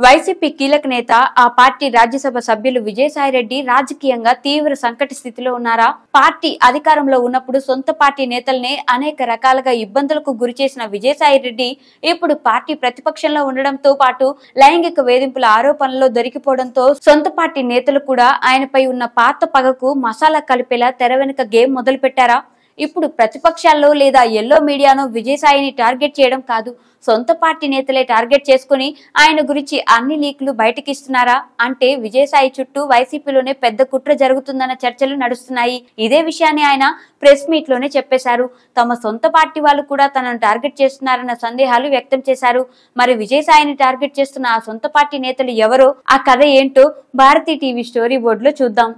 YCP కీలక నేత ఆ పార్టీ రాజ్యసభ సభ్యులు విజయసాయిరెడ్డి రాజకీయంగా తీవ్ర సంకట స్థితిలో ఉన్నారా? పార్టీ అధికారంలో ఉన్నప్పుడు సొంత పార్టీ నేతల్నే అనేక రకాలుగా ఇబ్బందులకు గురిచేసిన విజయసాయిరెడ్డి ఇప్పుడు పార్టీ ప్రతిపక్షంలో ఉండడంతో పాటు లైంగిక వేధింపుల ఆరోపణల్లో దొరికిపోవడంతో సొంత పార్టీ నేతలు కూడా ఆయనపై ఉన్న పాత పగకు మసాలా కలిపేలా తెర వెనుక గేమ్ మొదలు పెట్టారా? ఇప్పుడు ప్రతిపక్షాల్లో లేదా ఎల్లో మీడియాను విజయసాయిని టార్గెట్ చేయడం కాదు, సొంత పార్టీ నేతలే టార్గెట్ చేసుకుని ఆయన గురించి అన్ని లీకులు బయటకిస్తున్నారా? అంటే విజయసాయి చుట్టూ వైసీపీలోనే పెద్ద కుట్ర జరుగుతుందన్న చర్చలు నడుస్తున్నాయి. ఇదే విషయాన్ని ఆయన ప్రెస్ మీట్ లోనే చెప్పేశారు. తమ సొంత పార్టీ వాళ్ళు కూడా తనను టార్గెట్ చేస్తున్నారన్న సందేహాలు వ్యక్తం చేశారు. మరి విజయసాయిని టార్గెట్ చేస్తున్న ఆ సొంత పార్టీ నేతలు ఎవరో, ఆ కథ ఏంటో భారతీ టీవీ స్టోరీ బోర్డులో చూద్దాం.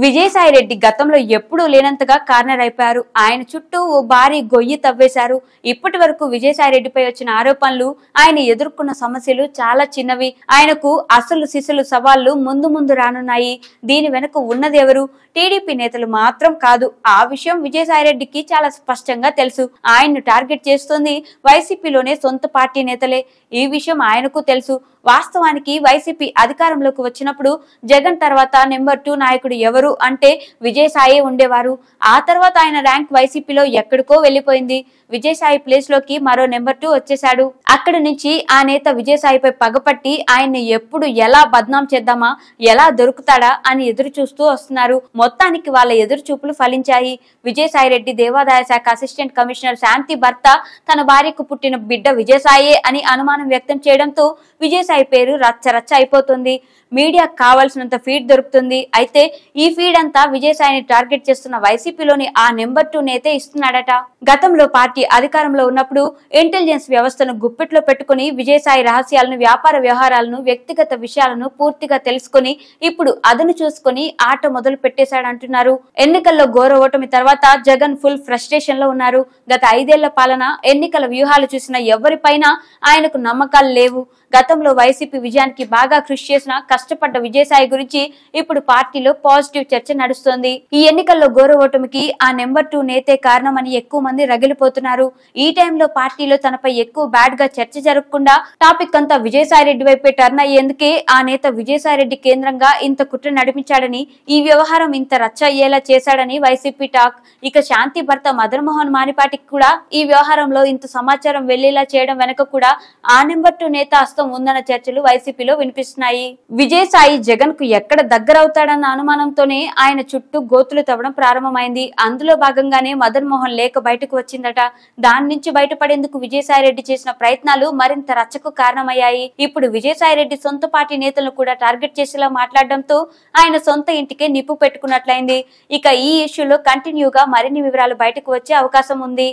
విజయసాయిరెడ్డి గతంలో ఎప్పుడూ లేనంతగా కార్నర్ అయిపోయారు. ఆయన చుట్టూ ఓ భారీ గొయ్యి తవ్వేశారు. ఇప్పటి వరకు విజయసాయిరెడ్డిపై వచ్చిన ఆరోపణలు, ఆయన ఎదుర్కొన్న సమస్యలు చాలా చిన్నవి. ఆయనకు అసలు సిసలు సవాళ్లు ముందు ముందు రానున్నాయి. దీని వెనుక ఉన్నది ఎవరు? టీడీపీ నేతలు మాత్రం కాదు. ఆ విషయం విజయసాయిరెడ్డికి చాలా స్పష్టంగా తెలుసు. ఆయన్ను టార్గెట్ చేస్తోంది వైసీపీలోనే సొంత పార్టీ నేతలే. ఈ విషయం ఆయనకు తెలుసు. వాస్తవానికి వైసీపీ అధికారంలోకి వచ్చినప్పుడు జగన్ తర్వాత నెంబర్ 2 నాయకుడు ఎవరు అంటే విజయసాయి ఉండేవారు. ఆ తర్వాత ఆయన ర్యాంక్ వైసీపీలో ఎక్కడికో వెళ్లిపోయింది. విజయసాయి ప్లేస్ లోకి మరో నెంబర్ 2 వచ్చేశాడు. అక్కడి నుంచి ఆ నేత విజయసాయిపై పగపట్టి ఆయన్ని ఎప్పుడు ఎలా బద్నాం చేద్దామా, ఎలా దొరుకుతాడా అని ఎదురు చూస్తూ వస్తున్నారు. మొత్తానికి వాళ్ళ ఎదురు చూపులు ఫలించాయి. విజయసాయిరెడ్డి దేవాదాయ శాఖ అసిస్టెంట్ కమిషనర్ శాంతి భర్త తన భార్యకు పుట్టిన బిడ్డ విజయసాయే అని అనుమానం వ్యక్తం చేయడంతో విజయసాయి పేరు రచ్చరచ్చ అయిపోతుంది. మీడియాకు కావాల్సినంత ఫీడ్ దొరుకుతుంది. అయితే ఈ ఫీడ్ అంతా విజయసాయిని టార్గెట్ చేస్తున్న వైసీపీలోని ఆ నెంబర్ 2 నేతే ఇస్తున్నాడట. గతంలో పార్టీ అధికారంలో ఉన్నప్పుడు ఇంటెలిజెన్స్ వ్యవస్థను గుప్పిట్లో పెట్టుకుని విజయసాయి రహస్యాలను, వ్యాపార వ్యవహారాలను, వ్యక్తిగత విషయాలను పూర్తిగా తెలుసుకుని ఇప్పుడు అదను చూసుకుని ఆట మొదలు పెట్టేశాడంటున్నారు. ఎన్నికల్లో ఘోర ఓటమి తర్వాత జగన్ ఫుల్ ఫ్రస్ట్రేషన్ లో ఉన్నారు. గత 5 ఏళ్ల పాలన, ఎన్నికల వ్యూహాలు చూసిన ఎవరిపైన ఆయనకు నమ్మకాలు లేవు. గతంలో వైసీపీ విజయానికి బాగా కృషి చేసిన, కష్టపడ్డ విజయసాయి గురించి ఇప్పుడు పార్టీలో పాజిటివ్ చర్చ నడుస్తోంది. ఈ ఎన్నికల్లో ఘోర ఓటమికి ఆ నెంబర్ 2 నేతే కారణమని ఎక్కువ మంది రగిలిపోతున్నారు. ఈ టైంలో పార్టీలో తనపై ఎక్కువ బ్యాడ్ గా చర్చ జరగకుండా టాపిక్ అంతా విజయసాయిరెడ్డి వైపే టర్న్ అయ్యేందుకే ఆ నేత విజయసాయిరెడ్డి కేంద్రంగా ఇంత కుట్ర నడిపించాడని, ఈ వ్యవహారం ఇంత రచ్చ అయ్యేలా చేశాడని వైసీపీ టాక్. ఇక శాంతి భర్త మదన్ మోహన్ మానిపాటికి కూడా ఈ వ్యవహారంలో ఇంత సమాచారం వెళ్లేలా చేయడం వెనక కూడా ఆ నెంబర్ 2 నేత హస్తం ఉందన్న చర్చలు వైసీపీలో వినిపిస్తున్నాయి. విజయసాయి జగన్ కు ఎక్కడ దగ్గరవుతాడన్న అనుమానంతోనే ఆయన చుట్టూ గోతులు తవ్వడం ప్రారంభమైంది. అందులో భాగంగానే మదన్ మోహన్ లేఖ బయటకు వచ్చిందట. దాని నుంచి బయటపడేందుకు విజయసాయిరెడ్డి చేసిన ప్రయత్నాలు మరింత రచ్చకు కారణమయ్యాయి. ఇప్పుడు విజయసాయిరెడ్డి సొంత పార్టీ నేతలను కూడా టార్గెట్ చేసేలా మాట్లాడడంతో ఆయన సొంత ఇంటికే నిప్పు పెట్టుకున్నట్లయింది. ఇక ఈ ఇష్యూలో కంటిన్యూగా మరిన్ని వివరాలు బయటకు వచ్చే అవకాశం ఉంది.